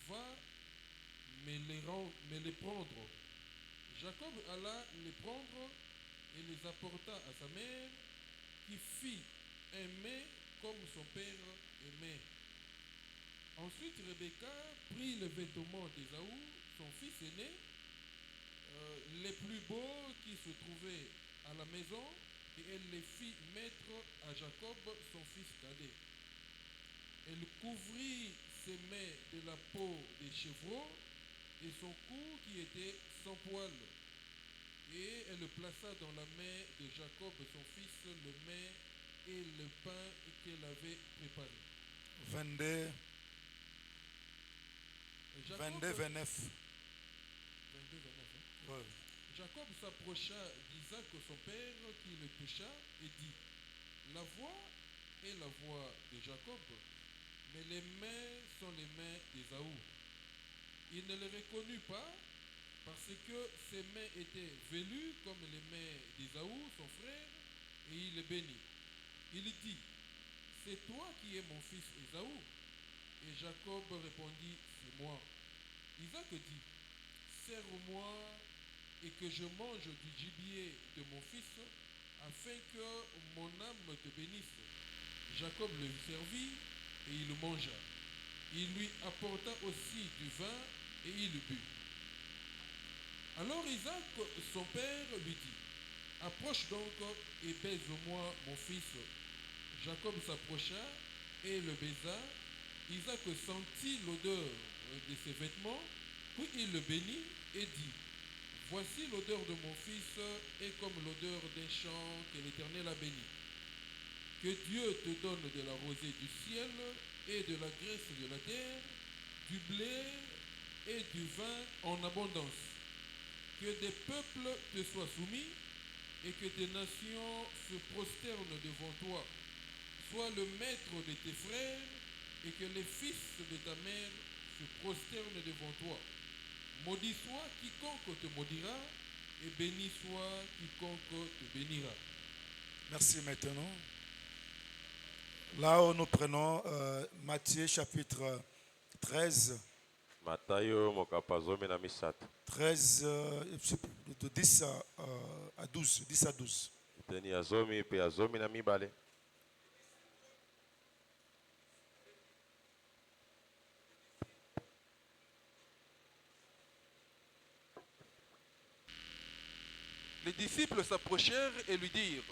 va me les prendre. Jacob alla les prendre et les apporta à sa mère, qui fit un mets comme son père aimait. Ensuite, Rebecca prit les vêtements d'Ésaü, son fils aîné, les plus beaux qui se trouvaient à la maison, et elle les fit mettre à Jacob, son fils cadet. Elle couvrit ses mains de la peau des chevreaux et son cou qui était sans poil. Et elle plaça dans la main de Jacob, son fils, le mets et le pain qu'elle avait préparé. 22, Jacob, 22, 29. 22, 29, hein. Ouais. Jacob s'approcha d'Isaac, son père, qui le toucha et dit: La voix est la voix de Jacob, mais les mains sont les mains d'Ésaü. Il ne le reconnut pas parce que ses mains étaient velues comme les mains d'Ésaü, son frère, et il le bénit. Il dit: C'est toi qui es mon fils Ésaü? Et Jacob répondit: C'est moi. Isaac dit: Serre-moi et que je mange du gibier de mon fils, afin que mon âme te bénisse. Jacob le servit et il mangea. Il lui apporta aussi du vin et il but. Alors Isaac, son père, lui dit: Approche donc et baise-moi mon fils. Jacob s'approcha et le baisa. Isaac sentit l'odeur de ses vêtements, puis il le bénit et dit: Voici l'odeur de mon fils est comme l'odeur d'un champ que l'Éternel a béni. Que Dieu te donne de la rosée du ciel et de la graisse de la terre, du blé et du vin en abondance. Que des peuples te soient soumis et que des nations se prosternent devant toi. Sois le maître de tes frères et que les fils de ta mère se prosternent devant toi. Maudit soit quiconque te maudira et béni soit quiconque te bénira. Merci maintenant. Là où nous prenons Matthieu chapitre 13, Matayo mokapa zomi na misato. 13 de 10 à 12. 10 à 12. Eteni ya zomi pe ya zomi na mibale. Les disciples s'approchèrent et lui dirent: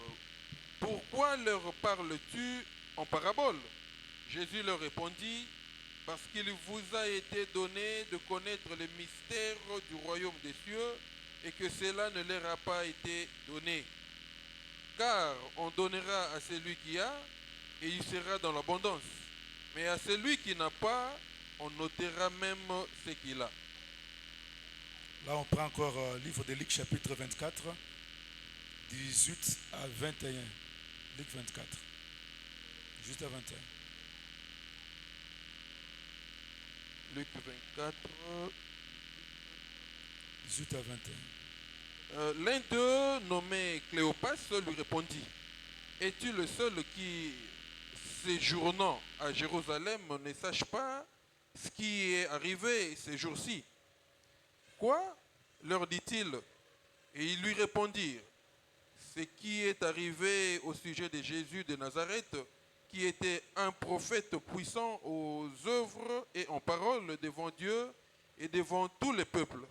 Pourquoi leur parles-tu en parabole? Jésus leur répondit: Parce qu'il vous a été donné de connaître les mystères du royaume des cieux et que cela ne leur a pas été donné. Car on donnera à celui qui a et il sera dans l'abondance. Mais à celui qui n'a pas, on notera même ce qu'il a. Là, on prend encore le livre de Luc chapitre 24, 18 à 21. Luc 24, 18 à 21. Luc 24. 18 à 21. L'un d'eux, nommé Cléopas, lui répondit: Es-tu le seul qui, séjournant à Jérusalem, ne sache pas ce qui est arrivé ces jours-ci? Quoi? Leur dit-il. Et ils lui répondirent: Ce qui est arrivé au sujet de Jésus de Nazareth, qui était un prophète puissant aux œuvres et en parole devant Dieu et devant tous les peuples.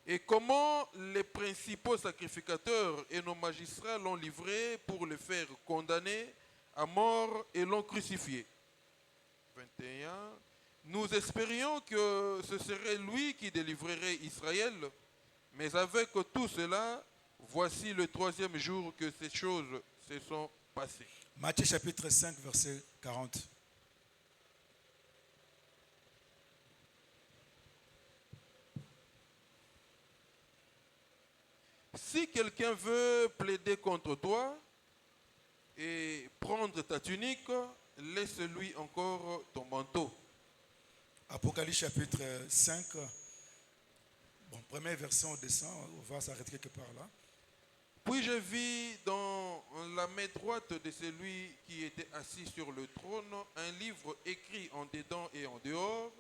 Et comment les principaux sacrificateurs et nos magistrats l'ont livré pour le faire condamner à mort et l'ont crucifié. 21. Nous espérions que ce serait lui qui délivrerait Israël, mais avec tout cela, voici le troisième jour que ces choses se sont passées. Matthieu chapitre 5, verset 40. Si quelqu'un veut plaider contre toi et prendre ta tunique, laisse-lui encore ton manteau. Apocalypse chapitre 5. Bon, première version, on descend, on va s'arrêter quelque part là. Puis je vis dans la main droite de celui qui était assis sur le trône un livre écrit en dedans et en dehors.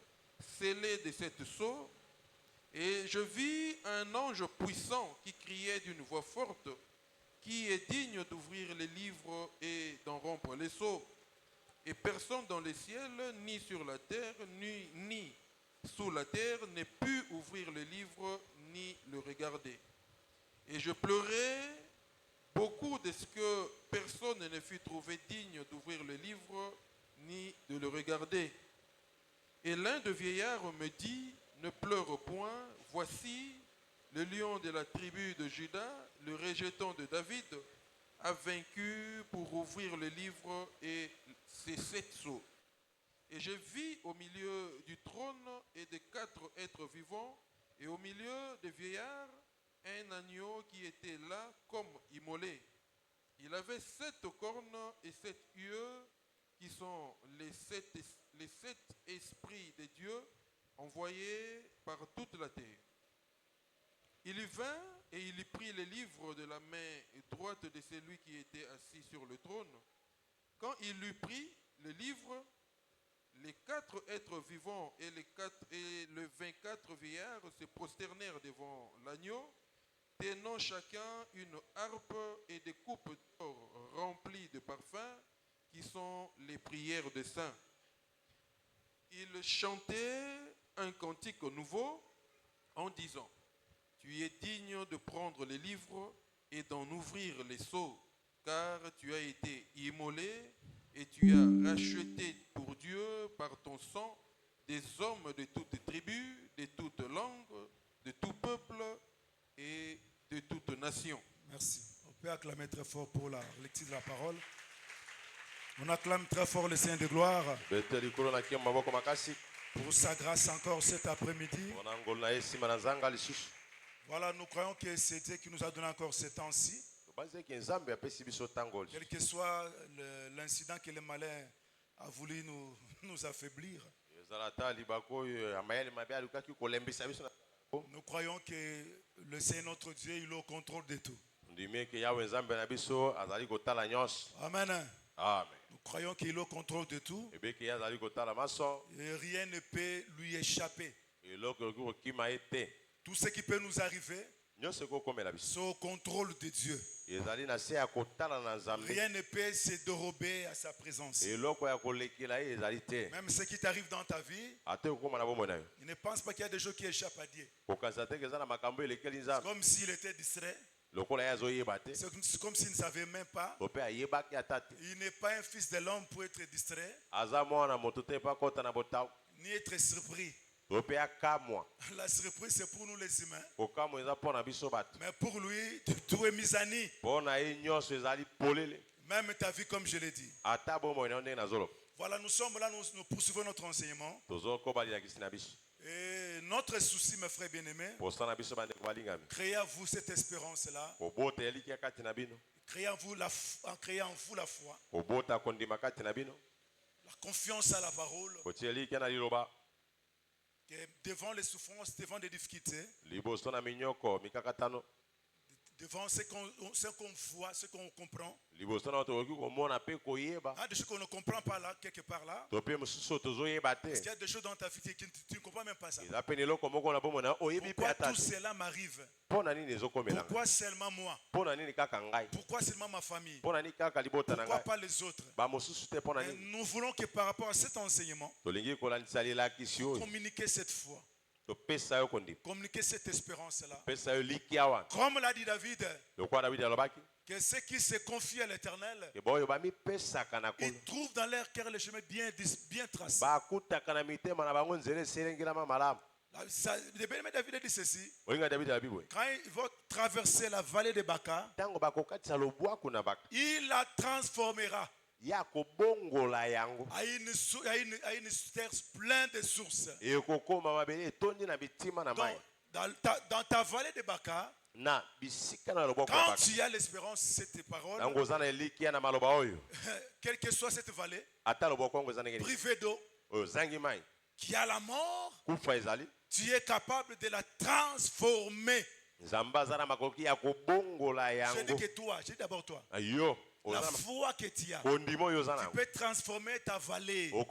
scellés de cette sceau, et je vis un ange puissant qui criait d'une voix forte, qui est digne d'ouvrir les livres et d'en rompre les sceaux. Et personne dans les ciels, ni sur la terre, ni sous la terre, n'ait pu ouvrir le livre ni le regarder. Et je pleurais beaucoup de ce que personne ne fut trouvé digne d'ouvrir le livre ni de le regarder. Et l'un des vieillards me dit, ne pleure point, voici le lion de la tribu de Juda, le rejeton de David, a vaincu pour ouvrir le livre et ses 7 sceaux. Et je vis au milieu du trône et des 4 êtres vivants, et au milieu des vieillards, un agneau qui était là comme immolé. Il avait 7 cornes et 7 yeux, qui sont les sept esprits de Dieu envoyés par toute la terre. Il y vint et il y prit le livre de la main droite de celui qui était assis sur le trône. Quand il eut pris le livre, les 4 êtres vivants et les 24 vieillards se prosternèrent devant l'agneau, tenant chacun une harpe et des coupes d'or remplies de parfums, qui sont les prières des saints. Ils chantaient un cantique nouveau en disant, tu es digne de prendre les livres et d'en ouvrir les sceaux, car tu as été immolé et tu as racheté pour Dieu par ton sang des hommes de toutes tribus, de toutes langues, de tout peuple et de toute nation. Merci. On peut acclamer très fort pour la lecture de la parole. On acclame très fort le Seigneur de gloire pour sa grâce encore cet après-midi. Voilà, nous croyons que c'est Dieu qui nous a donné encore ce temps-ci. Quel que soit l'incident que le malin a voulu nous affaiblir, nous croyons que le Seigneur notre Dieu, il est au contrôle de tout. Amen. Amen. Nous croyons qu'il est au contrôle de tout et rien ne peut lui échapper. Tout ce qui peut nous arriver, c'est au contrôle de Dieu. Rien ne peut se dérober à sa présence. Même ce qui t'arrive dans ta vie, il ne pense pas qu'il y a des choses qui échappent à Dieu. C'est comme s'il était distrait. C'est comme s'il ne savait même pas. Il n'est pas un fils de l'homme pour être distrait, ni être surpris. La surprise, c'est pour nous les humains. Mais pour lui, tout est mis à nu. Même ta vie, comme je l'ai dit. Voilà, nous sommes là, nous poursuivons notre enseignement. Et notre souci, mes frères bien-aimés, créez à vous cette espérance-là. Créez en vous la foi. La confiance à la parole. Que devant les souffrances, devant les difficultés, devant ce qu'on voit, ce qu'on comprend, des choses qu'on ne comprend pas là, quelque part là. Parce qu'il y a des choses dans ta vie que tu ne comprends même pas ça. Pourquoi tout cela m'arrive? Pourquoi seulement moi? Pourquoi seulement ma famille? Pourquoi pas les autres? Et nous voulons que par rapport à cet enseignement, communiquer cette foi, communiquer cette espérance-là. Comme l'a dit David, que ceux qui se confient à l'Éternel, ils trouvent dans leur cœur le chemin bien tracé. Le bien-aimé David a dit ceci. Quand il va traverser la vallée de Baka, il la transformera à une terre pleine de sources. Dans ta vallée de Baka, quand tu as l'espérance, cette parole, quelle que soit cette vallée, privée d'eau, qui a la mort, tu es capable de la transformer. Je dis que toi, je dis d'abord toi. La foi que tu as, tu peux transformer ta vallée. La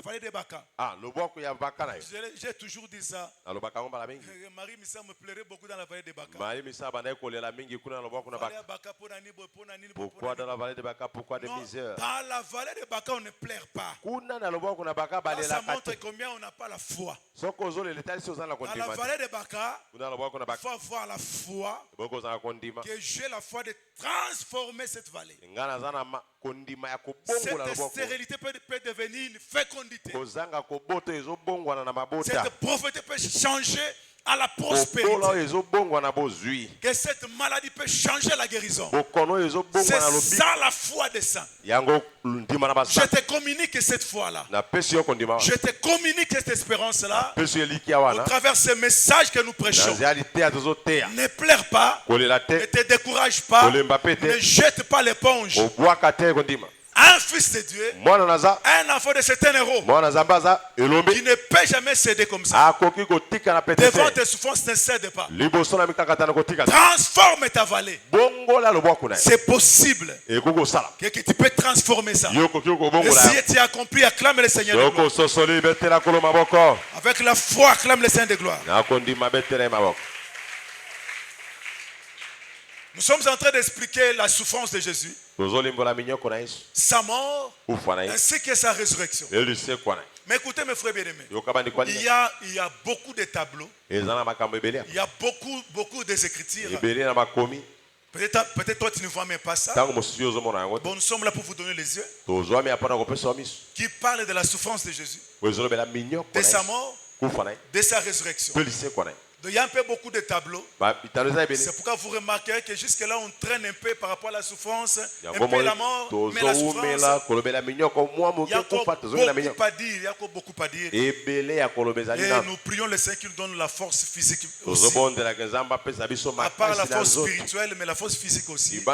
vallée de Baka. J'ai toujours dit ça. Marie Missa me plairait beaucoup dans la vallée de Baka. Pourquoi dans la vallée de Baka? Pourquoi des misères? Dans la vallée de Baka, on ne pleure pas. Ça montre combien on n'a pas la foi. Dans la vallée de Baka, il faut avoir la foi. Que j'ai la foi de transformer cette vallée. Cette stérilité peut devenir une fécondité. Cette pauvreté peut changer à la prospérité. Que cette maladie peut changer la guérison. C'est ça la foi des saints. Je te communique cette foi-là. Je te communique cette espérance-là. Au travers de ce message que nous prêchons. Ne pleure pas. Ne te décourage pas. Ne jette pas l'éponge. Un fils de Dieu, un enfant de certain héros, qui ne peut jamais céder comme ça. Devant tes souffrances, ne cède pas. Transforme ta vallée. C'est possible que tu peux transformer ça. Et si tu as accompli, acclame le Seigneur de gloire. Avec la foi, acclame le Seigneur de gloire. Nous sommes en train d'expliquer la souffrance de Jésus, sa mort, ainsi que sa résurrection. Mais écoutez mes frères bien-aimés, il y a beaucoup de tableaux, il y a beaucoup d'écritures. Peut-être toi tu ne vois même pas ça. Bon, nous sommes là pour vous donner les yeux. Qui parle de la souffrance de Jésus, de sa mort, de sa résurrection. Il y a un peu beaucoup de tableaux. C'est pourquoi vous remarquez que jusque-là on traîne un peu par rapport à la souffrance, un peu la mort, mais la souffrance. Il y a encore beaucoup à dire. Et nous prions le Seigneur qui nous donne la force physique aussi. À part la force spirituelle, mais la force physique aussi. Et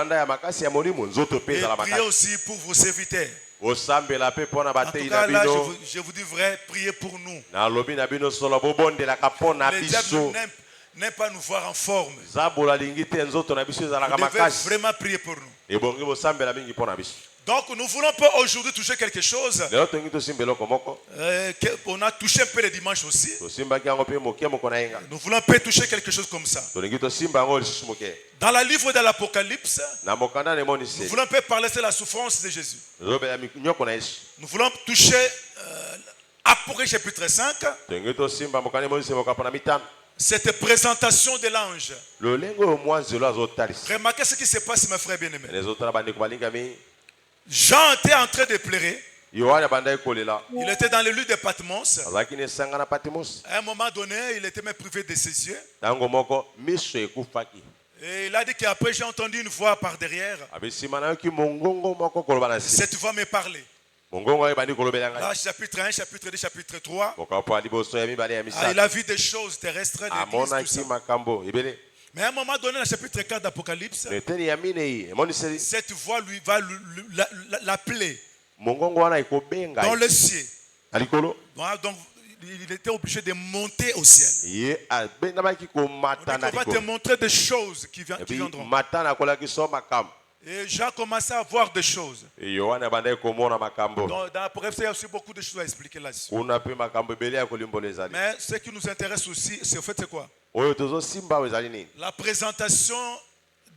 priez aussi pour vos serviteurs. En tout cas, là, je vous dis vrai, priez pour nous. Le diable n'aime pas nous voir en forme. Vous devez vraiment prier pour nous. Donc nous ne voulons pas aujourd'hui toucher quelque chose. On a touché un peu le dimanche aussi. Nous voulons pas toucher quelque chose comme ça. Dans le livre de l'Apocalypse, nous voulons pas parler de la souffrance de Jésus. Nous voulons toucher Apocalypse chapitre 5. Cette présentation de l'ange. Remarquez ce qui se passe, mes frères bien-aimés. Jean était en train de pleurer. Il était dans le lieu de Patmos. À un moment donné, il était même privé de ses yeux. Et il a dit qu'après j'ai entendu une voix par derrière. Cette voix me parlait. Là, chapitre 1, chapitre 2, chapitre 3. Il a vu des choses terrestres. Mais à un moment donné, dans le chapitre 4 d'Apocalypse, cette voix lui va l'appeler dans le ciel. Donc, il était obligé de monter au ciel. On va te montrer des choses qui viendront. Et Jean commençait à voir des choses. Dans l'Apocalypse, il y a aussi beaucoup de choses à expliquer là-dessus. Mais ce qui nous intéresse aussi, c'est au fait, c'est quoi? La présentation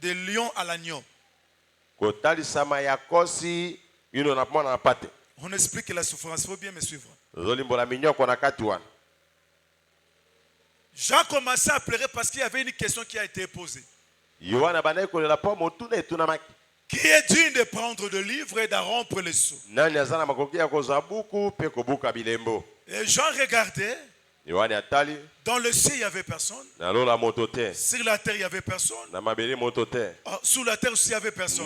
de lion à l'agneau. On explique la souffrance, il faut bien me suivre. Jean commençait à pleurer parce qu'il y avait une question qui a été posée. Qui est digne de prendre le livre et d'en rompre les sceaux? Et Jean regardait. Dans le ciel, il n'y avait personne. Sur la terre, il n'y avait personne. Sous la terre aussi, il n'y avait personne.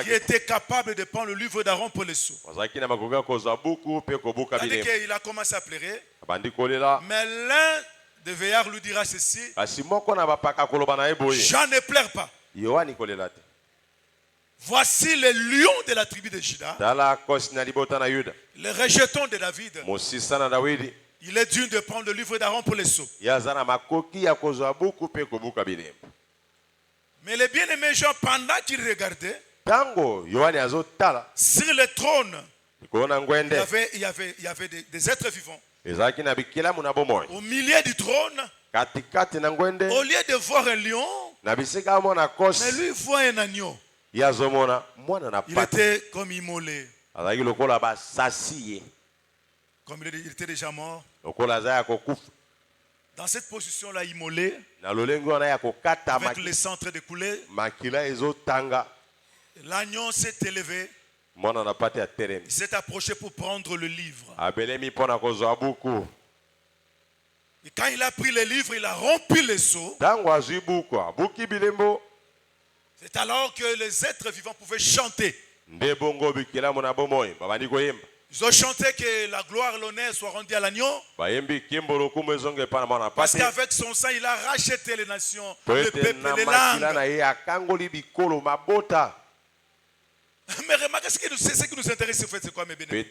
Qui était capable de prendre le livre d'Aaron pour les sceaux. Il a commencé à pleurer. Mais l'un des veillards lui dira ceci: Jean ne pleure pas. Voici le lion de la tribu de Juda, le rejeton de David. Il est digne de prendre le livre d'Aaron pour les sceaux. Mais les bien-aimés gens, pendant qu'ils regardaient, sur le trône, il y avait des êtres vivants. Au milieu du trône, au lieu de voir un lion, mais lui voit un agneau. Il était comme immolé. Comme il était déjà mort. Dans cette position-là, immolé, avec le sang très découlé, l'agneau s'est élevé. Il s'est approché pour prendre le livre. Et quand il a pris le livre, il a rempli le seau. C'est alors que les êtres vivants pouvaient chanter. Ils ont chanté que la gloire et l'honneur soient rendus à l'agneau. Parce qu'avec son sang, il a racheté les nations, les peuples, les langues. Mais remarquez ce qui nous intéresse, c'est quoi, mes bien-aimés?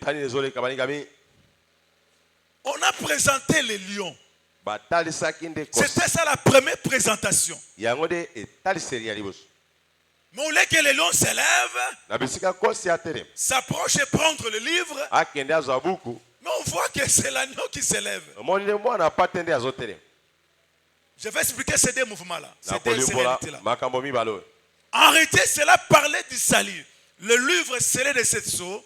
On a présenté les lions. C'était ça la première présentation. Mais au lieu que les lions s'élèvent, s'approche et prendre le livre, mais on voit que c'est l'agneau qui s'élève. Je vais expliquer ces deux mouvements-là, ces réalités-là. En réalité, cela parlait du salut. Le livre scellé de cette sceau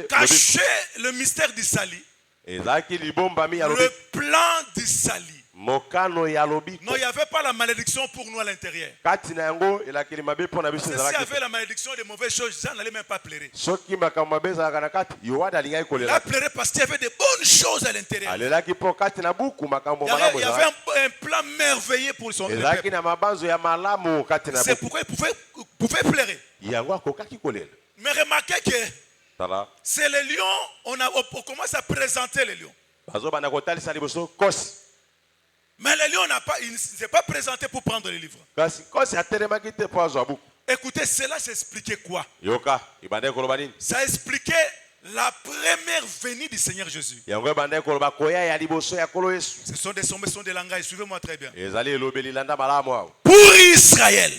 cachait le mystère du salut, le plan du salut. Non, il n'y avait pas la malédiction pour nous à l'intérieur. Si il y avait la malédiction des mauvaises choses, ça n'allait même pas pleurer. Il a pleuré parce qu'il y avait de bonnes choses à l'intérieur. Il y avait un plan merveilleux pour son peuple. C'est pourquoi il pouvait pleurer. Mais remarquez que c'est les lions, on commence à présenter les lions. Mais le lion il ne s'est pas présenté pour prendre le livre. Écoutez, cela s'expliquait quoi? Ça expliquait la première venue du Seigneur Jésus. Ce sont des sommets de langage, suivez-moi très bien. Pour Israël.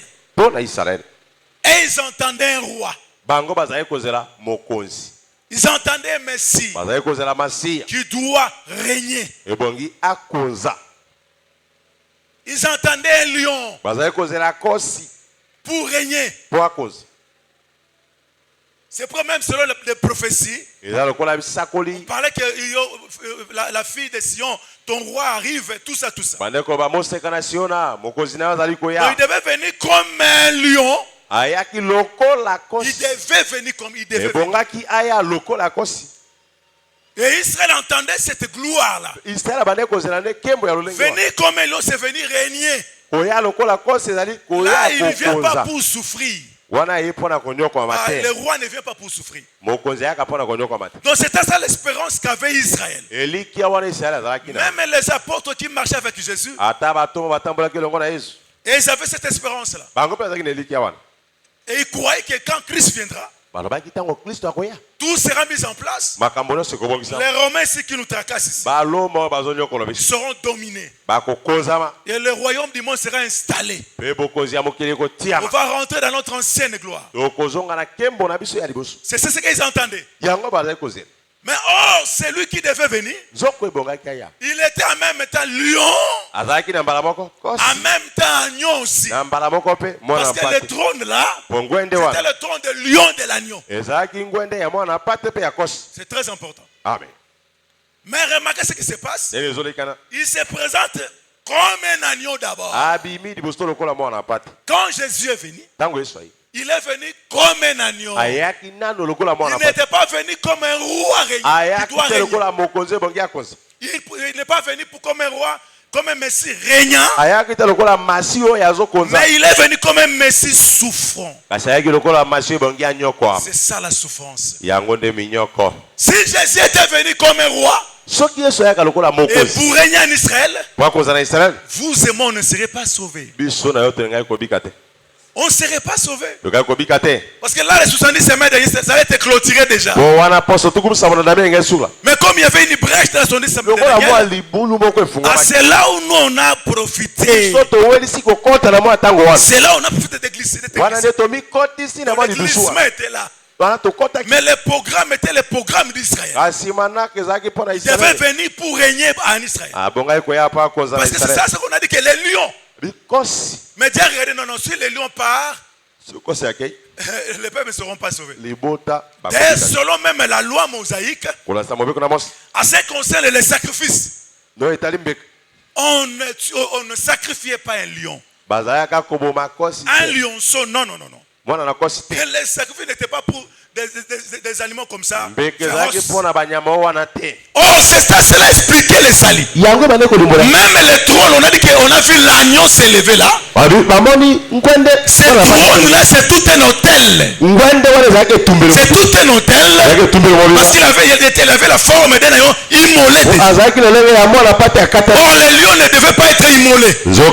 Et ils entendaient un roi. Ils entendaient un Messie qui doit régner. Ils entendaient un lion pour régner. C'est pour même selon les prophéties. On parlait que la fille de Sion, ton roi arrive, tout ça, tout ça. Donc, il devait venir comme un lion. Il devait venir comme il devait venir. Et Israël entendait cette gloire-là. Venir comme un lion, c'est venir régner. Là, il ne vient pas pour souffrir. Le roi ne vient pas pour souffrir. Donc c'était ça l'espérance qu'avait Israël. Même les apôtres qui marchaient avec Jésus, et ils avaient cette espérance-là. Et ils croyaient que quand Christ viendra, tout sera mis en place. Les Romains, ceux qui nous tracassent ici, seront dominés. Et le royaume du monde sera installé. On va rentrer dans notre ancienne gloire. C'est ce qu'ils entendaient. Mais or, c'est lui qui devait venir. Il était en même temps lion, en même temps agneau aussi. Parce que le trône là, c'était le trône de lion de l'agneau. C'est très important. Amen. Mais remarquez ce qui se passe. Il se présente comme un agneau d'abord. Quand Jésus est venu, il est venu comme un agneau. Il n'était pas venu comme un roi régnant. Il n'est pas venu comme un roi, comme un messie régnant. Mais il est venu comme un messie souffrant. C'est ça la souffrance. Si Jésus était venu comme un roi, et pour régner en Israël, vous et moi ne serez pas sauvés. on ne serait pas sauvé. Parce que là, les 70 semaines, ça avait été clôturé déjà. Mais comme il y avait une brèche dans les 70 semaines, c'est là où nous on a profité. C'est là où on a profité de glisser. Le glissement était là. Mais les programmes étaient les programmes d'Israël. Ils devaient venir pour régner en Israël. Parce que c'est ça ce qu'on a dit, que les lions. Mais Dieu a regardé, non, si les lions partent, les peuples ne seront pas sauvés. D'ailleurs, selon même la loi mosaïque, en ce qui concerne les sacrifices, on ne sacrifiait pas un lion. Un lionceau, non. Et les sacrifices n'étaient pas pour des animaux comme ça. Oh, c'est ça, cela expliquait les salis. Même les trônes, on a dit qu'on a vu l'agneau s'élever là. Ce trône-là, c'est tout un hôtel. C'est tout un hôtel. Parce qu'il avait la forme d'un agneau immolé. Oh, les lions ne devaient pas être immolés. Les lions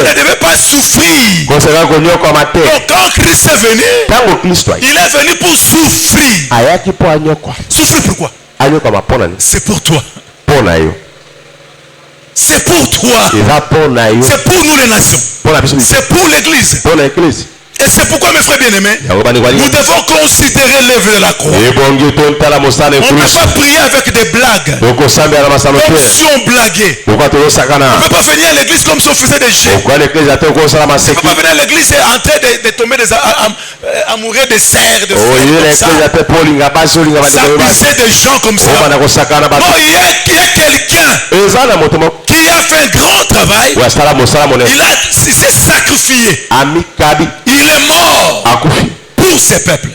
ne devaient pas souffrir. Donc quand Christ est venu, il est venu pour souffrir. Souffrir pourquoi? C'est pour toi. C'est pour toi. C'est pour nous les nations. C'est pour l'église. Et c'est pourquoi, mes frères bien-aimés, nous devons considérer l'œuvre de la croix. On ne peut pas prier avec des blagues. Comme si on blaguait. On ne peut pas venir à l'église comme si on faisait des jets. On ne peut pas venir à l'église et en train de tomber amoureux des serres, de frères comme ça. S'amuser des gens comme ça. Non, il y a quelqu'un qui a fait un grand travail. Il s'est sacrifié. Il est mort pour ces peuples.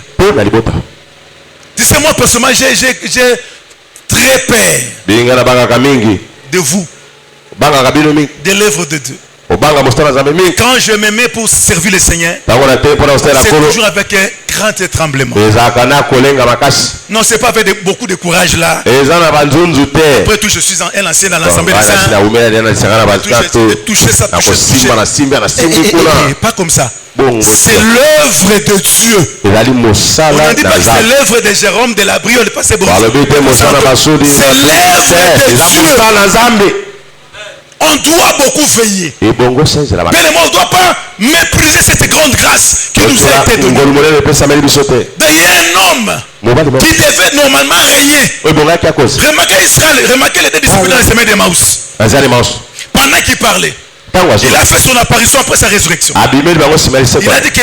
Dis-moi personnellement, j'ai très peur de vous, de l'œuvre de Dieu. Quand je me mets pour servir le Seigneur, c'est toujours avec un grand tremblement. Non, c'est pas avec beaucoup de courage là. Après tout, je suis un ancien dans l'Assemblée des Saints. Toucher ça, pas comme ça. C'est l'œuvre de Dieu. On ne dit pas que c'est l'œuvre de Jérôme de la Brie. C'est l'œuvre de Dieu. On doit beaucoup veiller. Mais on ne doit pas mépriser cette grande grâce qui nous a été donnée. Il y a un homme qui devait normalement régner. Remarquez Israël, remarquez les deux disciples dans les semaines d'Emmaüs. Pendant qu'il parlait, il a fait son apparition après sa résurrection. Il a dit que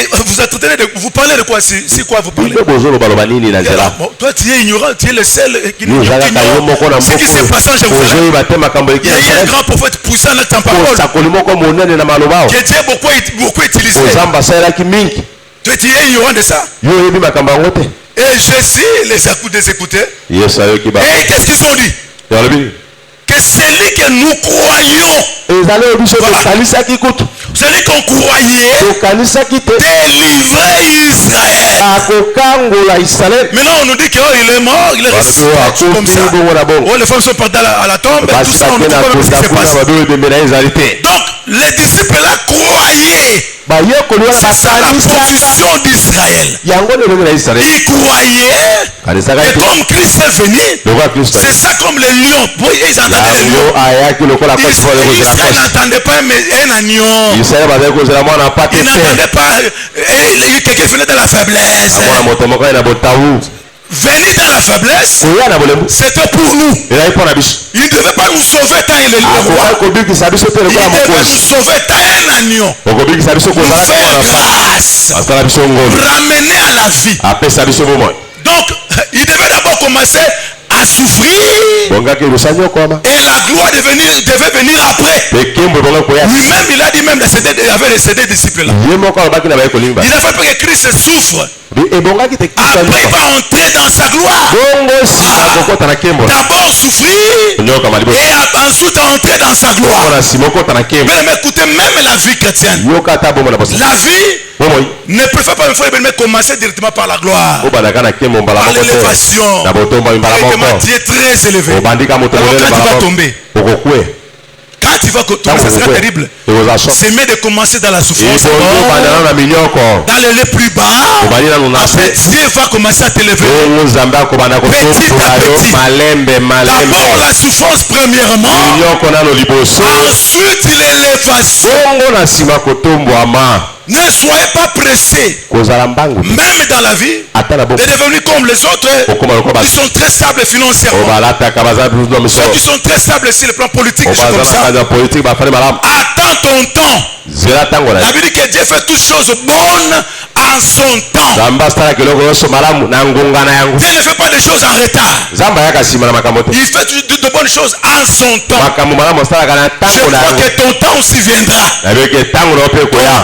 vous parlez de quoi? C'est quoi vous parlez? Toi tu es ignorant, tu es le seul qui nous ignore ce qui s'est passé en Jérusalem. Il y a eu un grand prophète puissant dans ta parole que Dieu a beaucoup utilisé. Tu es ignorant de ça? Et Jésus les a écoutés. Et qu'est-ce qu'ils ont dit? Que celui que nous croyons, celui qu'on croyait, délivrer Israël. Maintenant on nous dit qu'il est mort, il est ressuscité comme ça. Oh, les femmes sont parties à la tombe, tout ça, on ne comprend pas ce qui s'est passé. Donc les disciples là croyaient. C'est ça la position d'Israël. Ils croyaient. Et comme Christ est venu, c'est ça comme les lions. Ils entendaient les lions. Israël n'entendait pas un agneau. Il n'entendait pas quelqu'un venait de la faiblesse. Venir dans la faiblesse, c'était pour nous. Il ne devait pas nous sauver tant il est le roi. Il devait nous sauver tant un agneau. Nous faire grâce. Ramener à la vie. Donc, il devait d'abord commencer à souffrir. Et la gloire devait venir après. Lui-même, il a dit même, il avait laissé des disciples là. Il a fait que Christ souffre. Après, il va entrer dans sa gloire. D'abord souffrir et ensuite entrer dans sa gloire. Mais écoutez, même la vie chrétienne, la vie ne préfère pas commencer directement par la gloire, par l'élévation. Directement, tu es très élevé. Quand tu vas tomber, quand Quand tu vas tomber, ça sera terrible. C'est mieux de commencer dans la souffrance. Dans les plus bas. Après, Dieu va commencer à t'élever. Petit à petit. D'abord la souffrance premièrement. Ensuite l'élévation. Ne soyez pas pressés, même dans la vie, de devenir comme les autres qui sont très stables financièrement. Ceux qui sont très stables sur le plan politique, comme ça. Attends ton temps. La Bible dit que Dieu fait toutes choses bonnes en son temps. Dieu ne fait pas des choses en retard. Il fait de bonnes choses en son temps. Je crois que ton temps aussi viendra. Ton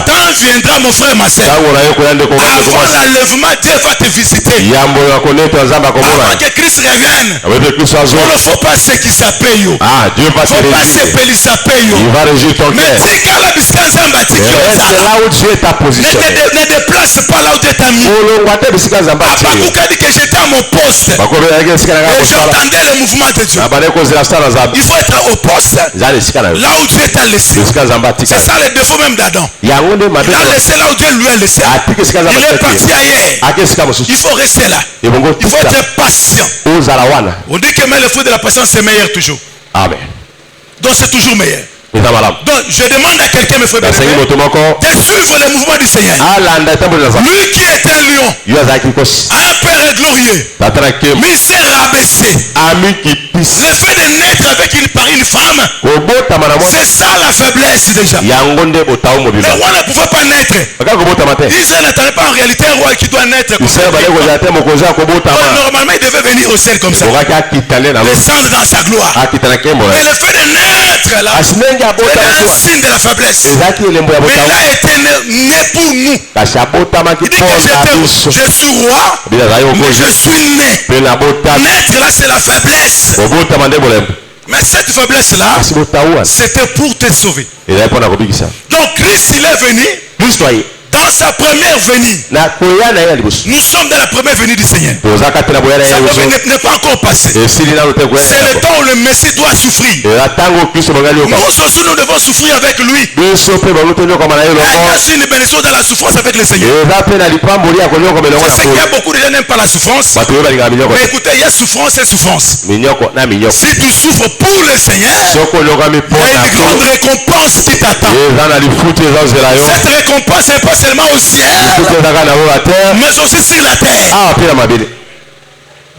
temps viendra, mon frère, ma soeur. Avant l'enlèvement, Dieu va te visiter. Avant que Christ revienne, il ne faut pas ce qui s'appelle. Il ne faut pas ce qui s'appelle. Mais dis qu'à la distance, ne te déplace pas là où tu es mis. Abakouk a dit que j'étais à mon poste. Et j'entendais le mouvement de Dieu. Il faut être au poste là où Dieu t'a laissé. C'est ça le défaut même d'Adam. Il a laissé là où Dieu lui a laissé. Il est parti ailleurs. Il faut rester là. Il faut être patient. On dit que même le fruit de la patience c'est meilleur toujours. Amen. Donc c'est toujours meilleur. Donc je demande à quelqu'un, mes frères, de suivre le mouvement du Seigneur. Lui qui est un lion, un père glorieux, mais s'est rabaissé. Le fait de naître avec une femme, c'est ça la faiblesse déjà. Le roi ne pouvait pas naître. Israël n'attendait pas en réalité un roi qui doit naître. Normalement il devait venir au ciel comme ça, descendre dans sa gloire. Mais le fait de naître là, c'est un signe de la faiblesse. Mais il a été né pour nous. Il dit que je suis roi, mais je suis né. Naître là c'est la faiblesse. Mais cette faiblesse là, c'était pour te sauver. Donc Christ il est venu dans sa première venue. Nous sommes dans la première venue du Seigneur. Ça n'est pas encore passé. C'est le temps où le Messie doit souffrir. Nous aussi nous devons souffrir avec lui. Il y a une bénédiction dans la souffrance avec le Seigneur. C'est ce qu'il y a beaucoup de gens n'aiment pas la souffrance. Mais écoutez, il y a souffrance et souffrance. Si tu souffres pour le Seigneur, il y a une grande récompense qui t'attend. Cette récompense n'est pas seulement au ciel, mais aussi sur la terre.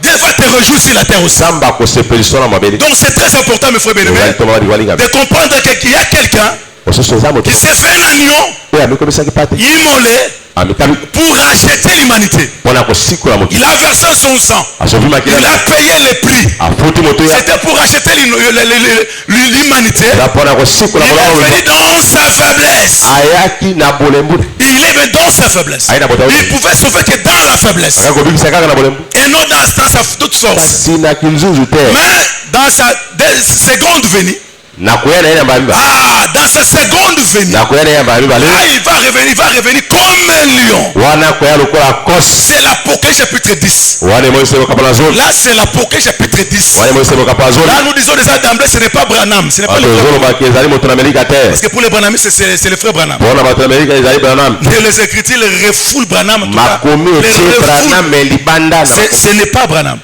Dieu va te réjouir sur la terre aussi. Donc c'est très important, mes frères bien-aimés, de comprendre qu'il y a quelqu'un qui s'est fait un agneau immolé pour racheter l'humanité. Il a versé son sang. Il a payé le prix. C'était pour racheter l'humanité. Il est venu dans sa faiblesse. Il est venu dans sa faiblesse. Il pouvait sauver que dans la faiblesse. Et non dans sa toute force. Mais dans sa seconde venue, dans sa seconde venue, là il va revenir comme un lion. C'est l'Apocalypse chapitre 10. Là c'est l'Apocalypse chapitre 10. Là nous disons déjà d'emblée, ce n'est pas Branham, ce n'est pas le frère. Parce que pour les Branhamistes c'est le frère Branham. Et les Écritures les refoulent Branham. Ce n'est pas Branham.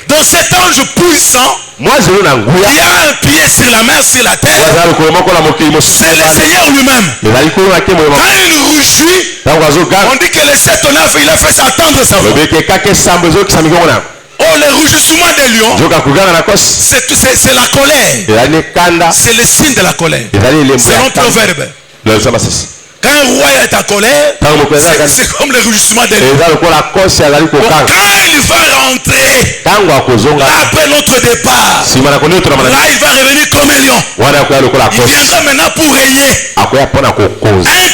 Donc cet ange puissant, il y a un pied sur la mer, sur la terre. C'est le Seigneur lui-même. Quand il rougit, on dit que le 7 tonneaux, il a fait s'attendre sa voix. Oh, le rougissement des lions, c'est la colère. C'est le signe de la colère. Selon Proverbe. Quand un roi est en colère, c'est comme le rugissement des lions. Quand il va rentrer après notre départ, là il va revenir comme un lion. Il viendra maintenant pour régner. Un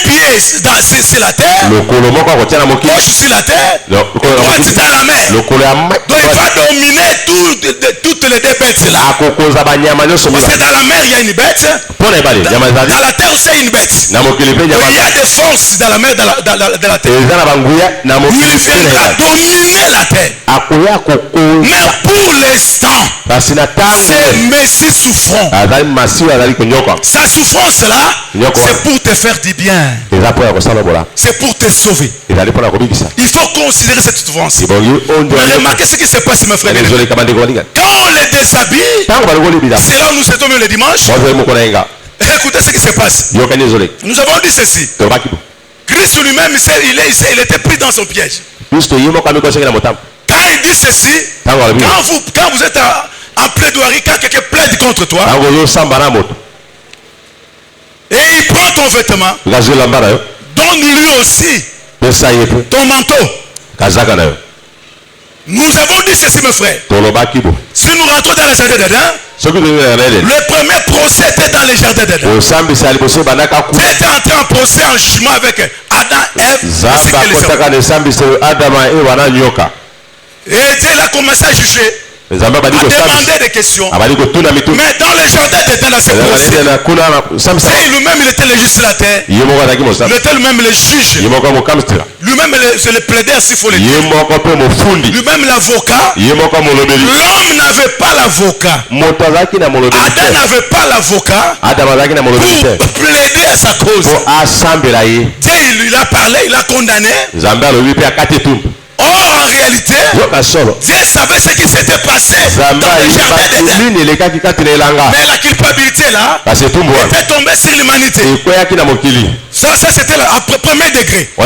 pied c'est la terre, gauche sur la terre, droite dans la mer. Donc il va dominer toutes les deux bêtes là. Parce que dans la mer il y a une bête, dans la terre aussi il y a une bête. Il y a des forces dans la mer, dans la terre. Il viendra dominer la terre. Mais pour l'instant, c'est Messie souffrant. Sa souffrance là, c'est pour te faire du bien. C'est pour te sauver. Il faut considérer cette souffrance. Remarquez ce qui se passe, mes frères. Quand on les déshabille, c'est là où nous sommes le dimanche. Écoutez ce qui se passe. Nous avons dit ceci. Christ lui-même, il était pris dans son piège. Quand il dit ceci, quand vous êtes en plaidoirie, quand quelqu'un plaide contre toi, et il prend ton vêtement, donne-lui aussi ton manteau. Nous avons dit ceci, mes frères. Si nous rentrons dans le jardin d'Éden, le premier procès était dans le jardin d'Éden. C'était entré en procès, en jugement avec Adam et Ève. Et Dieu a commencé à juger. A demandé des questions. Mais dans le jardin d'Éden, là, c'est procès. Si lui-même il était le législateur, il était lui-même le juge, lui-même c'est le plaider s'il faut le dire, lui-même l'avocat. L'homme n'avait pas l'avocat. Adam n'avait pas l'avocat pour plaider à sa cause. Dieu il a parlé, il a condamné. Or, en réalité, Dieu savait ce qui s'était passé dans le jardin d'Éden. Mais la culpabilité là était tombée sur l'humanité. Ça c'était le premier degré. Et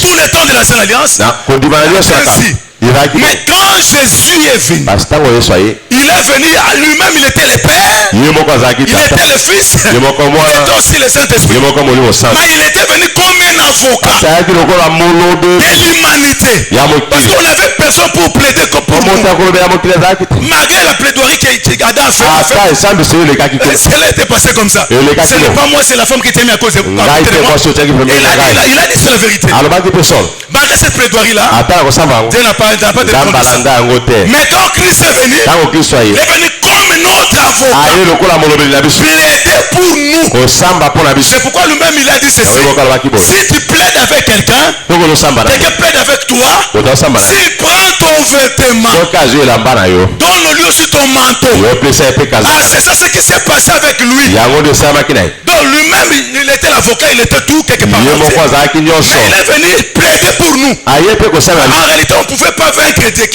tout le temps de l'ancienne alliance, ainsi. Mais quand Jésus est venu, il est venu, lui-même il était le Père, il était le Fils, il était aussi le Saint-Esprit. Mais il était venu comme un avocat de l'humanité. Parce qu'on n'avait personne pour plaider pour nous. Malgré la plaidoirie qu'Adam a fait, cela était passé comme ça. Ce n'est pas moi, c'est la femme qui était mise à cause de moi. Il a dit c'est la vérité. Malgré cette plaidoirie-là, Dieu n'a pas de mais quand Christ est venu, il est venu comme notre avocat, plaider pour nous. C'est pourquoi lui-même il a dit ceci. Si tu plaides avec quelqu'un plaide avec toi, s'il prend ton vêtement, donne-lui aussi ton manteau. C'est ça ce qui s'est passé avec lui. Donc lui-même il était l'avocat, il était tout quelque part. Mais il est venu plaider pour nous. En réalité on ne pouvait pas vaincre Dieu.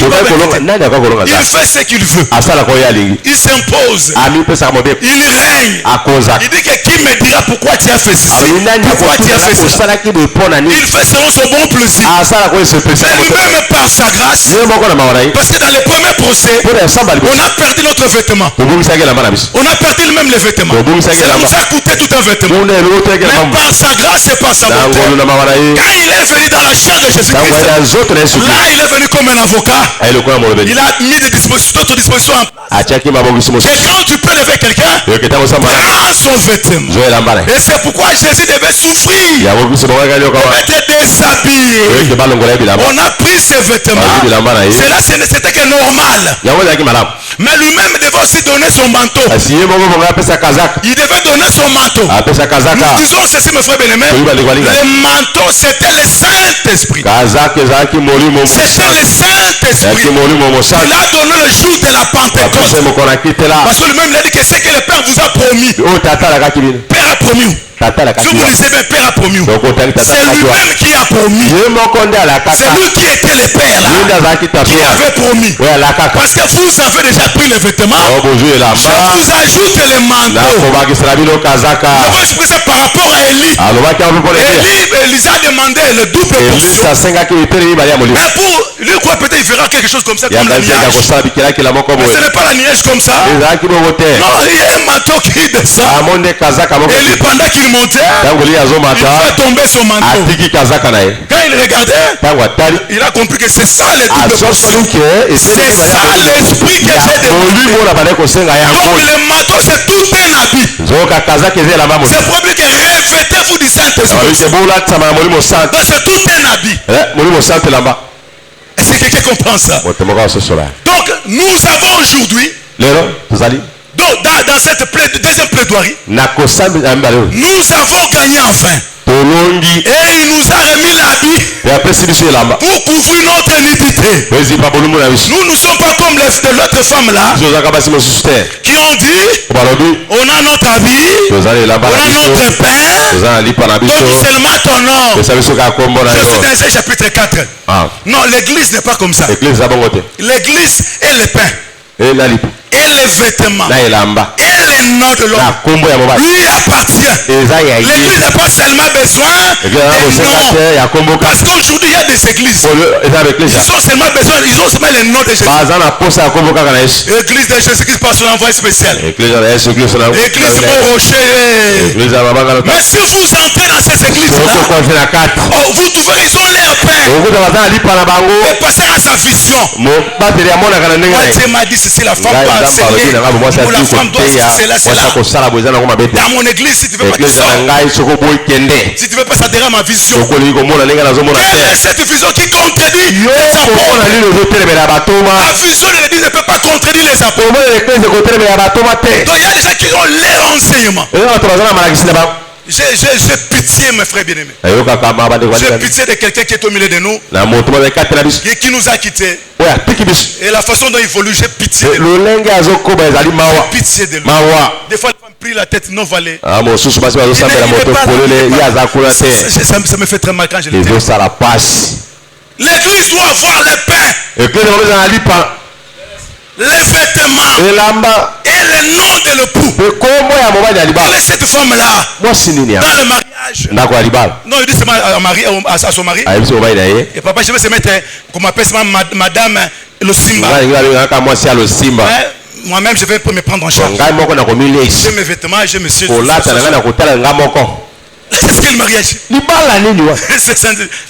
Il fait ce qu'il veut. Il s'impose. Il règne. Il dit que qui me dira pourquoi tu as fait ceci, pourquoi tu as fait ça. Il fait selon son bon plaisir. C'est lui-même par sa grâce. Parce que dans les premiers procès, on a perdu notre vêtement. On a perdu même les vêtements. Cela nous a coûté tout un vêtement. Mais par sa grâce et par sa bonté, quand il est venu dans la chair de Jésus-Christ, là il est venu comme un avocat. Il a mis des d'autres dispositions en place. Et quand tu peux lever quelqu'un, prends son vêtement. Et c'est pourquoi Jésus devait souffrir. Il était déshabillé. On a pris ses vêtements. Cela c'était que normal. Mais lui-même devait aussi donner son manteau. Il devait donner son manteau. Nous disons ceci, mes frères bien-aimés. Le manteau, c'était le Saint-Esprit. C'était le Saint-Esprit. Il a donné le jour de la Pentecôte. Parce que lui-même il a dit que c'est que le Père vous a promis. Père a promis. Si vous lisez bien, Père a promis. C'est lui-même qui a promis. C'est lui qui était le Père là, qui avait promis. Parce que vous avez déjà pris les vêtements. Je vous ajoute les manteaux. Je expliquer ça par rapport à Élie. Élie a demandé le double portion. Mais pour lui, quoi, peut-être il fera quelque chose comme ça, comme la nuage. Mais ce n'est pas la nuage comme ça. Non, il y a un manteau qui descend. Élie, pendant qu'il montait, il fait tomber son manteau. Quand il regardait, il a compris que c'est ça le double portion. C'est ça l'esprit que j'ai demandé. Donc le manteau c'est tout un habit. C'est pour dire que revêtez-vous du Saint-Esprit. Donc c'est tout un habit. Est-ce que quelqu'un comprend ça? Donc nous avons aujourd'hui, donc dans cette deuxième plaidoirie, nous avons gagné enfin. Et il nous a remis l'habit pour couvrir notre nudité. Nous ne sommes pas comme l'autre femme là qui ont dit on a notre habit, on a notre pain, donne seulement ton nom. Je suis dans ce chapitre 4. Non, l'église n'est pas comme ça. L'église est le pain. Et les vêtements et les noms de l'homme lui appartient. L'église n'a pas seulement besoin des noms. Parce qu'aujourd'hui il y a des églises. Ils ont seulement besoin, ils ont seulement les noms de Jésus. Église de Jésus-Christ par son envoi spécial. Église Mon Rocher. Mais si vous entrez dans ces églises là, vous trouvez ils ont l'air pain. Et passer à sa vision. Dieu m'a dit ceci, la femme doit enseigner, la femme doit cela. Dans mon église, si tu veux pas si tu veux pas s'adhérer à ma vision, quelle est cette vision qui contredit les apôtres? La vision de l'église ne peut pas contredire les apôtres. Donc il y a des gens qui ont leur enseignement. J'ai pitié, mes frères bien-aimés. J'ai pitié de quelqu'un qui est au milieu de nous, qui nous a quittés. Et la façon dont il évolue, j'ai pitié de lui. J'ai pitié de lui. Des fois, les femmes prient la tête non valée. Ça me fait très mal quand je le dis. L'église doit avoir le pain, les vêtements et le nom de l'époux. Quelle est cette femme-là dans le mariage? Non, il dit c'est à son mari. Et papa, je vais se mettre, comme on appelle ça, madame le Simba. Moi-même, je vais me prendre en charge. J'ai mes vêtements, j'ai mes choses. Qu'est-ce que le mariage?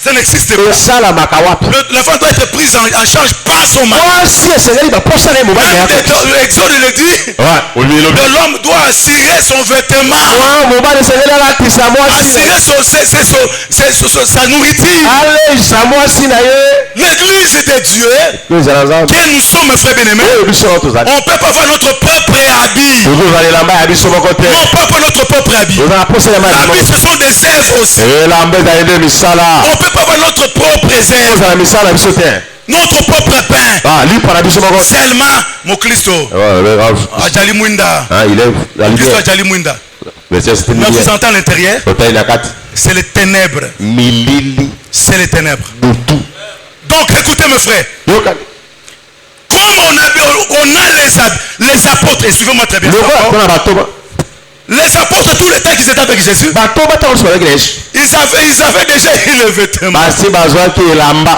Ça n'existe pas. La femme doit être prise en charge par son mari. L'exode le dit. L'homme doit assurer son vêtement, assurer sa nourriture. L'église de Dieu, que nous sommes, frères bien-aimés, on ne peut pas avoir notre propre habit. On ne peut pas avoir notre propre habit. L'habit, ce sont des œuvres aussi. On ne peut pas avoir notre propre œuvre, notre propre pain. Seulement mon Christo. Ajali Mwinda. Christo Ajali Mwinda. Mais vous entendez à l'intérieur, c'est les ténèbres. C'est les ténèbres. Donc écoutez mes frères, comme on a les apôtres, et suivez-moi très bien. Les apôtres, tout le temps qu'ils étaient avec Jésus, ils avaient déjà eu le vêtement.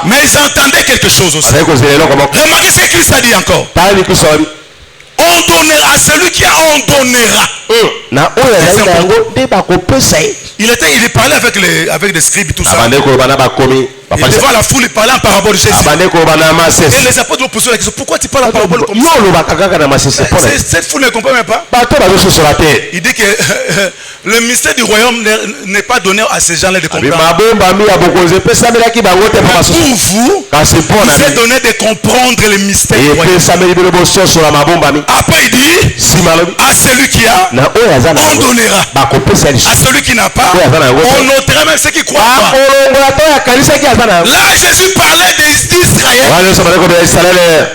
Mais ils entendaient quelque chose aussi. Remarquez ce que Christ a dit encore. On donnera à celui qui en donnera. Il parlait avec les scribes et tout ça. Et devant la foule, il parlait en parabole de Jésus. Et les apôtres lui ont posé la question, pourquoi tu parles en parabole comme ça? Cette foule ne comprend même pas. Il dit que le mystère du royaume n'est pas donné à ces gens-là de comprendre. Pour vous, vous êtes donné de comprendre le mystère du royaume. Après il dit, à celui qui a, on donnera. À celui qui n'a pas, on notera même ceux qui croient pas. Là, Jésus parlait d'Israël.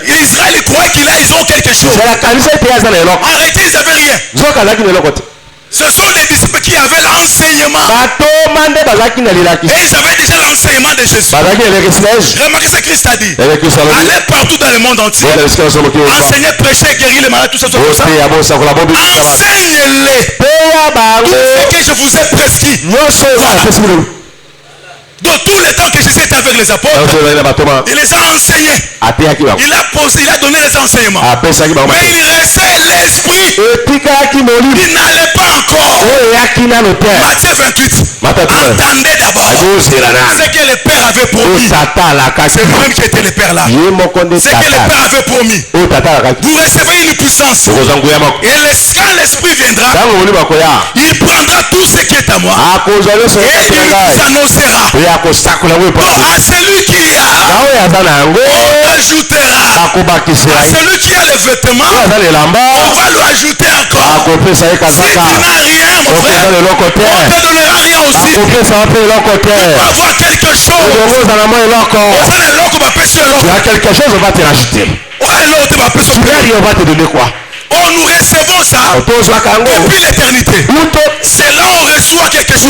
Israël, ils croient qu'ils ont quelque chose. Arrêtez, ils n'avaient rien. Ce sont des disciples qui avaient l'enseignement. Et ils avaient déjà l'enseignement de Jésus. Remarquez ce que Christ a dit. Allez partout dans le monde entier. Enseignez, prêchez, guérir les malades, tout ça. Enseignez-les. Tout ce que je vous ai prescrit. De tout le temps que Jésus était avec les apôtres, il les a enseignés. Il a donné les enseignements. Mais il restait l'esprit. Il n'allait pas encore. Matthieu 28. Entendez d'abord ce que le Père avait promis. C'est moi-même qui était le Père là. Ce que le Père avait promis. Vous recevez une puissance. Et quand l'esprit viendra, il prendra tout ce qui est à moi. Et il vous annoncera. Donc à celui qui a, on ajoutera à celui qui a les vêtements, on va lui ajouter encore. Si tu n'as rien, mon frère, on ne te donnera rien aussi. Tu peux avoir quelque chose. Tu as quelque chose, on va te rajouter. Tu n'as rien, on va te donner quoi? Oh, nous recevons ça depuis l'éternité. C'est là où on reçoit quelque chose.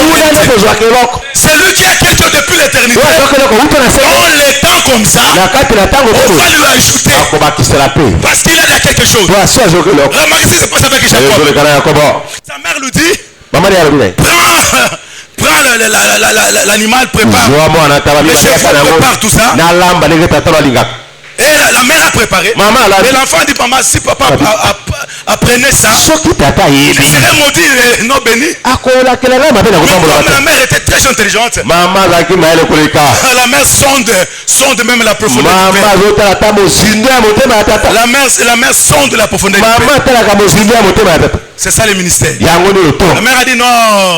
C'est lui qui a quelque chose depuis l'éternité. En l'étant comme ça, on va lui ajouter. Parce qu'il a quelque chose. Remarquez ce qui se passe avec Jacob. Sa mère lui dit, prends l'animal, prépare. Les chevaux prépare tout ça. Et la mère a préparé. Mais l'enfant dit, maman, si papa apprenait ça, il serait maudit et non béni. La mère était très intelligente. La mère sonde même la profondeur. La mère sonde la profondeur. C'est ça le ministère. La mère a dit non,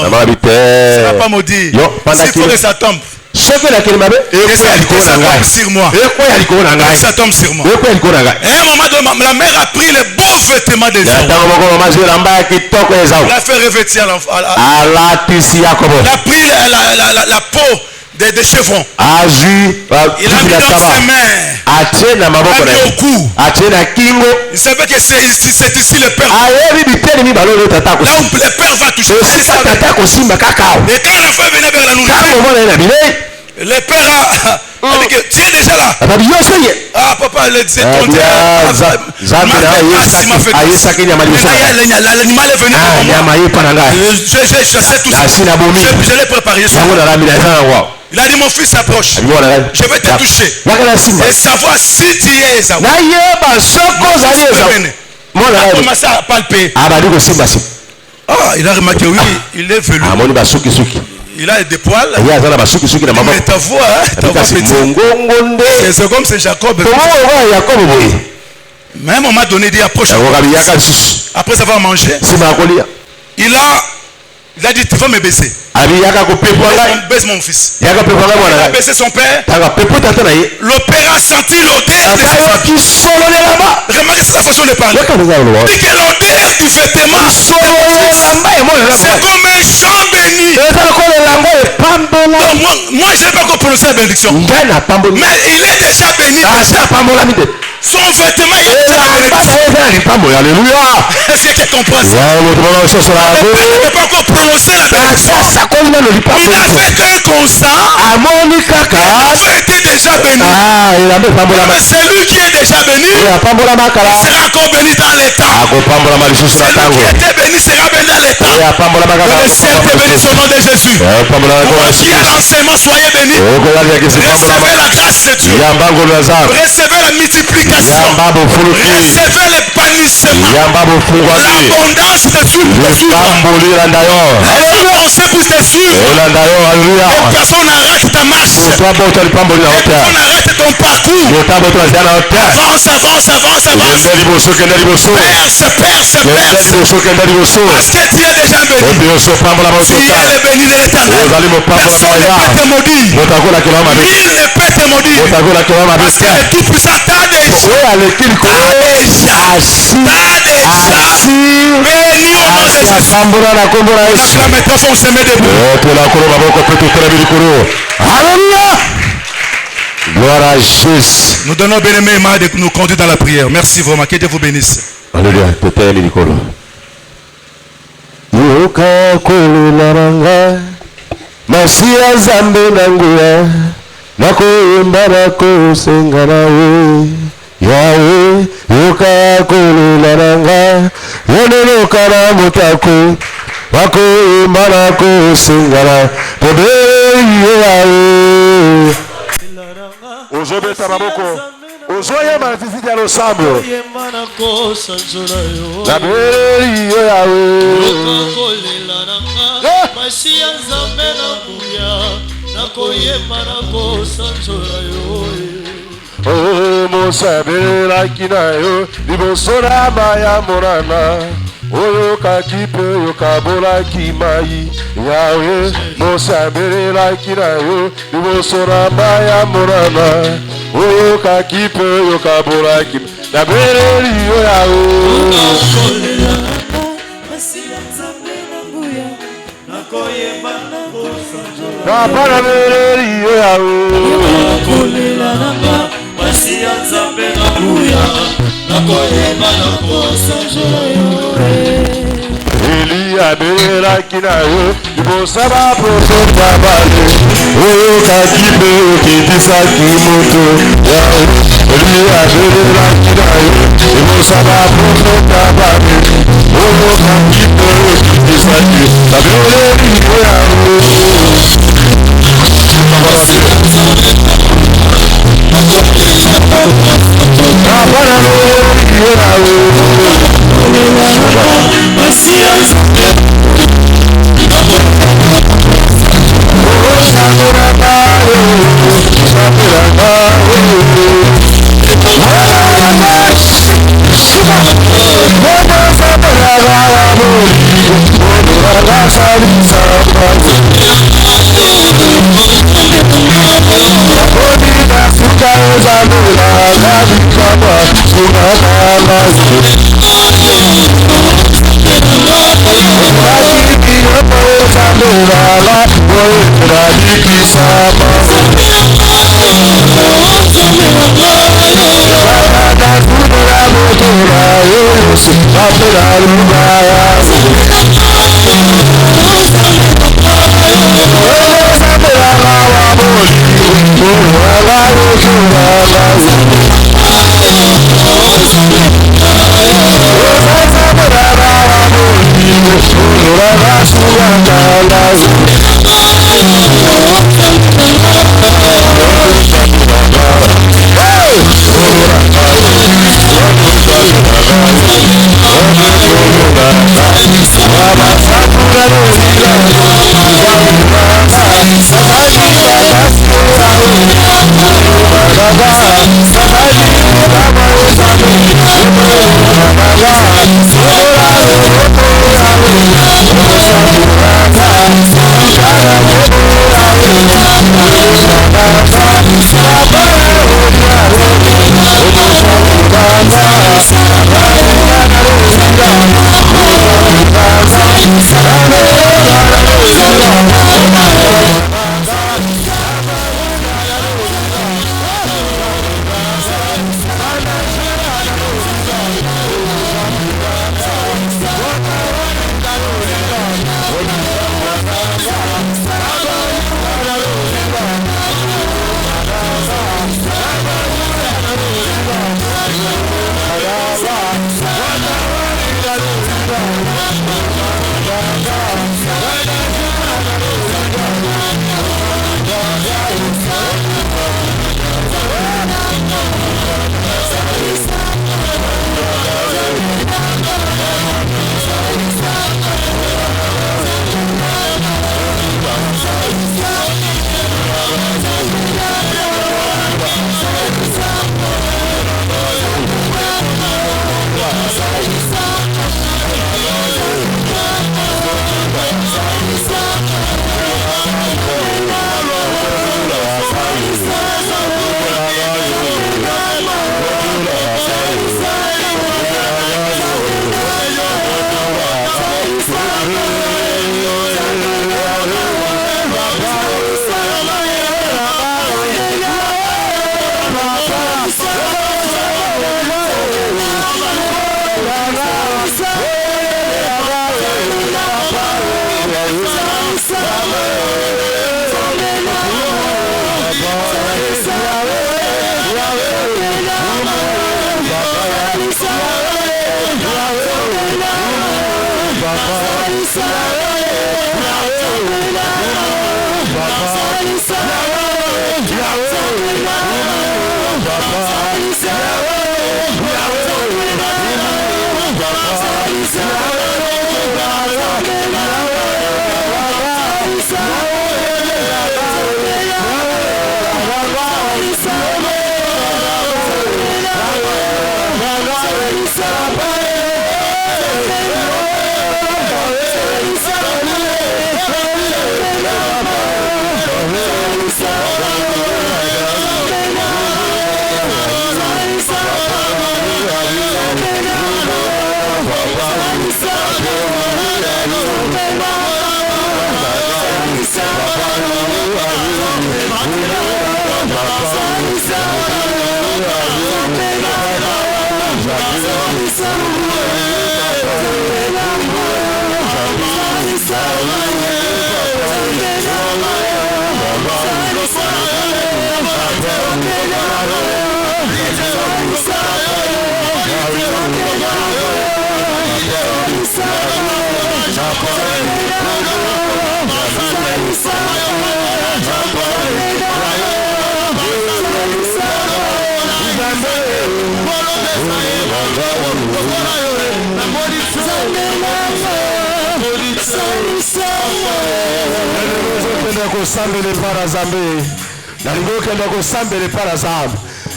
ça ne va pas maudire. S'il faut que ça tombe. Ça tombe sur moi. Ça tombe sur moi. Et à un moment donné, la mère a pris les beaux vêtements des hommes. Elle a fait revêtir l'enfant. Elle a pris la peau des chevrons. Il a mis dans ses mains. Il a mis au cou. Il savait que c'est ici le père. Là où le père va toucher. Et quand l'enfant venait vers la nourriture, le père a dit que tu es déjà là. Ah papa, il disait ton Dieu. L'animal est venu. J'ai chassé tout ça. Je l'ai préparé. Il a dit mon fils approche. Je vais te toucher. Et savoir si tu es Esaü. Il a commencé à palper. Il a remarqué, oui, il est velu. Il a des poils. Mais ta voix, c'est comme c'est Jacob. Mais à un moment donné, il dit approche. Après avoir mangé, il a dit tu vas me baiser. Baisse mon fils. Il a baissé son père. Le père a senti l'odeur de sa famille. Remarquez cette façon de parler. Il dit que l'odeur du vêtement, c'est comme un champ béni. Moi je n'ai pas encore prononcé la bénédiction. Mais il est déjà béni. Son vêtement est déjà béni. Alléluia. Est-ce que tu comprends ça? Le père n'a pas encore prononcé la bénédiction. Il a fait qu'un constat. L'enfant était déjà béni. Mais c'est lui qui est déjà béni. Il sera encore béni dans l'état. Celui qui était béni sera béni dans l'état. Le ciel te bénisse au nom de Jésus. Moi qui ai l'enseignement, soyez bénis. Recevez la grâce de Dieu. Recevez la multiplication. Recevez l'épanouissement. L'abondance de Dieu. C'est pour te suivre. Personne n'arrête ta marche. Personne n'arrête ton parcours. Avance. Perce. Parce que tu es déjà béni. Tu es le béni de l'éternel. Personne ne peut te maudire. Il ne peut te maudire. Parce que le Tout-Puissant t'a déjà. Béni au nom de Jésus. Acclamez très fort, on se met debout. Alléluia. Gloire à Jésus. Nous donnons bien-aimé Emma de nous conduire dans la prière. Merci vraiment. Que Dieu vous bénisse. Alléluia. Yoka kolo naranga Masia zambe nanguya Nako imbarako sengarawe Yawe yoka kolo naranga Yonero kana mutako Wako imbarako sengara Pobe yawe Ozobeta maboko Ozoye manafizidi ya losambo Zaberi yawe Masia zambe na kuya Nakoyema nakosanzola yo Mosabela kinayo Libosora maya morana Oyoka kipe yokabola kimai Yahweh Mosambere la kinayo Libosora maya morana Oyoka kipe yokabola kim Nabere liyo Yahweh Kapana bere liyo Yahweh Elia bera kinayo Ibosaba profeta bale Oyoka kipe okitisa kimoto Elia bera kinayo Ibosaba profeta bale Oyoka kipe okitisa kimoto Tabele liyo Yahweh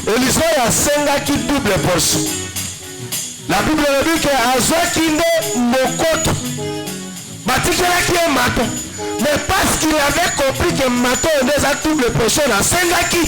Élisée a 5 qui double portion. La Bible dit que Azoakinde Mokoto Batikela qui est maton. Mais parce qu'il avait compris que maton est déjà double portion dans 5 qui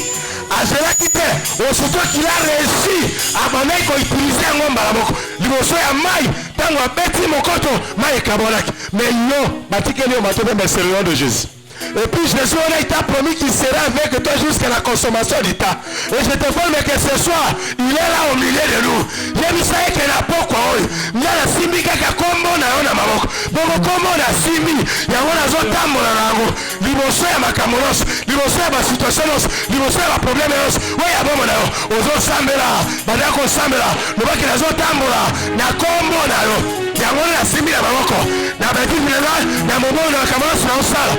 Azela qui était, surtout qu'il a réussi à m'amener qu'on utilisait un homme à la moko. L'imoso ya maï, tant qu'on a bêti Mokoto, maï kabolak. Mais non, Batikela maton même c'est le nom de Jésus. Et puis Jésus il t'a promis qu'il sera avec toi jusqu'à la consommation du temps. Et je te forme que ce soir, il est là au milieu de nous. Je me sais que la poko, il y a la simi qui a combo na ona mamoko. Boko combo na simi, il y a una zota monango. Limoso ya makamonos, limoso ya situations, limoso ya problème os. Ouais ya bomo na yo. Ozo sambela, badako sambela. Nobaki na zota mbola na combo na yo. Ya ona simi na mamoko. Na beti finala, na mobo na kamanos na osala.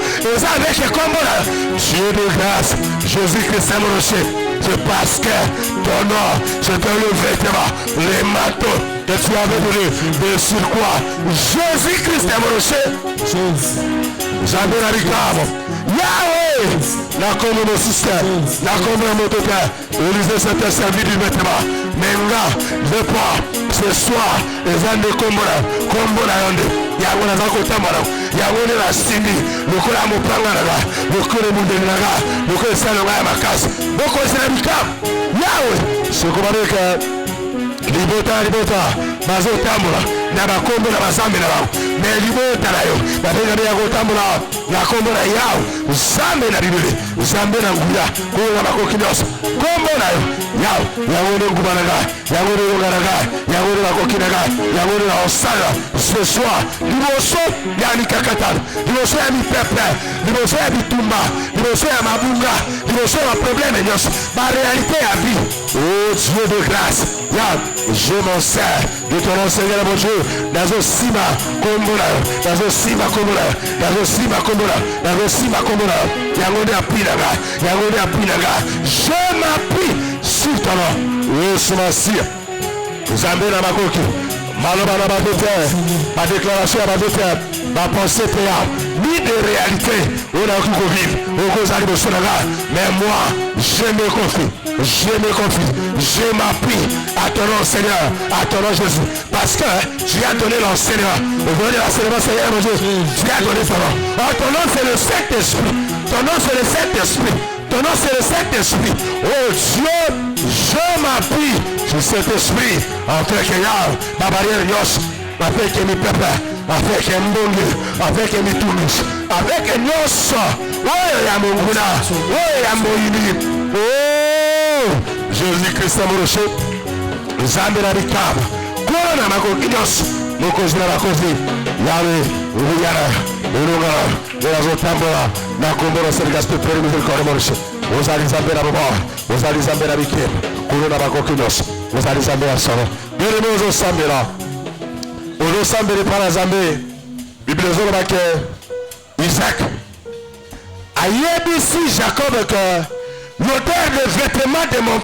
Avec le combo là, Dieu de grâce, Jésus-Christ est mon rocher. C'est parce que ton nom, c'est le vêtement, les manteaux que tu avais donné, de sur quoi Jésus-Christ est mon rocher. J'avais la ricave. Yahweh, la combo mon système, la combo mon total. Élisée s'était servi du vêtement. Mais là, je crois, ce soir, les gens de combo là, Yahweh n'a pas côté moi. Yahweh la simi, le cola mon prangara, le cola mon denara, le cola salonga ma casse. Beaucoup c'est la bicam. Yahweh, ce qu'on va dire que libota, bazo tambola, na ba kombo na basambe na ba. Mais libota la yo, ba venga ya go tambola, na kombo na yao, zambe na bibele, zambe na nguya, ko na ba kokinos. Kombo na yo, yao, Yahweh no ngubanaga, Yahweh no ngaraga, Yahweh na kokinaga, Yahweh na osala. Ce soir, liboso ya mikakata, liboso ya mipepe, liboso ya bitumba, liboso ya mabunga, liboso ya problème nyos, ba réalité ya vie. Oh Dieu de grâce, je m'en sers de ton nom Seigneur mon Dieu. Nazo sima kombola, nazo sima kombola, nazo sima kombola, nazo sima kombola. Yangone apinaga, yangone apinaga. Je m'appuie sur ton nom. Yesu Masia. Zambe na makoki. Maloba na badoter, ma déclaration à badoter, ma pensée théâtre, ni de réalité, on a tout vivre, on cause à l'émotionnel, mais moi, je me confie, je m'appuie à ton nom Seigneur, à ton nom Jésus, parce que tu as donné l'enseignement, au nom de l'enseignement Seigneur mon Dieu, tu as donné ton nom. Oh, ton nom c'est le Saint-Esprit, ton nom c'est le Saint-Esprit. Ton nom c'est le Saint-Esprit. Oh Dieu, je m'appuie sur cet esprit afin que ma barrière yos, afin que mes papa, afin que mbonge, afin que mes toumis, afin que yos, oh yamonguna, oh yamoyini, oh Jésus-Christ mon rocher, Zambe na bikaba, kona makokinos, mokozi na bakozi, Yahweh, Uyara. Na kombora sergas pepere miséricorde morishe. Ozali zambe na baba, ozali zambe na bikem. Kurona bakokinos, ozali zambe na soro. Bien-aimé ozo sambela. Ozo sambele para zambe. Bible zolo bake Isaac. Ayebisi Jacob que l'odeur de vêtements de mon